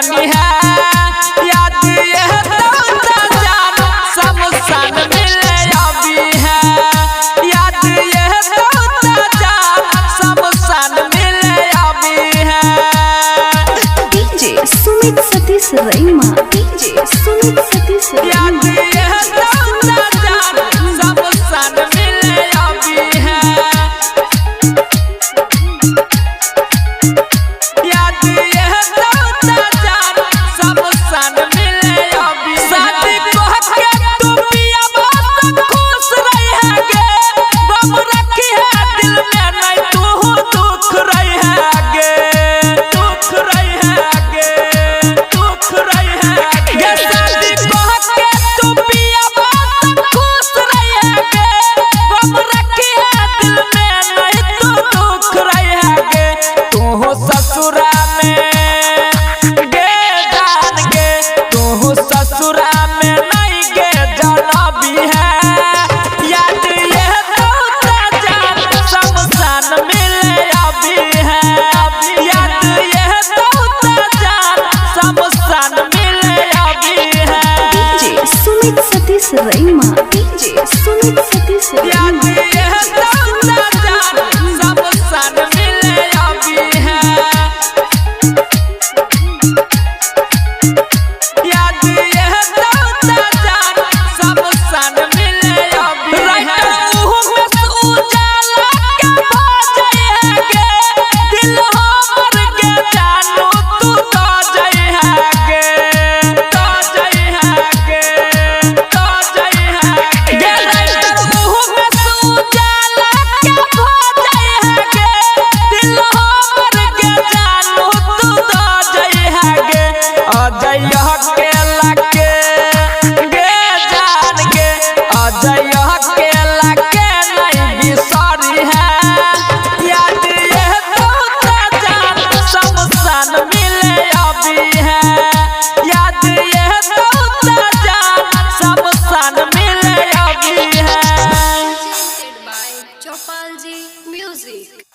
जवानी है याद ये तो जान शमशान मिले अभी है याद ये तो जान शमशान मिले अभी है। डीजे सुमित सतीश रईमा डीजे सुमित सतीश याद ये तो जान शमशान मिले अभी है याद ये तो जान शमशान मिले अभी। शादी कह के तू पिया बहुत खुश रही है गे गम रखी है दिल में नहीं तू दुख रही है गे दुख रही है गे दुख रही है गे। शादी कह के तू पिया बहुत खुश रही है गे गम रखी है दिल में नहीं तू दुख रही है गे। तू हो ससुरा में गे जान गे तू हो ससुरा में नहीं गे जनबी है याद ये तो जान शमशान मिले अभी है याद ये तो जान शमशान मिले अभी है। डीजे सुमित सतीश रईमा डीजे सुमित सतीश याद रईमा ये तो जान शमशान मिले अभी है याद ये तो जान शमशान मिले अभी है। उजाला के बाजै है गे दिल हमर के जानू तू तो जई है गे तो जई है गे तो जई है गे। उजाला के बाजै है गे दिल हमर के जानू तू तो जई है गे। अजय के लगे गे जान गे अजय के लगे नहीं बिसरी है याद ये तो जान शमशान मिले अभी है याद ये तो जान शमशान मिले अभी है। Chopalji Music।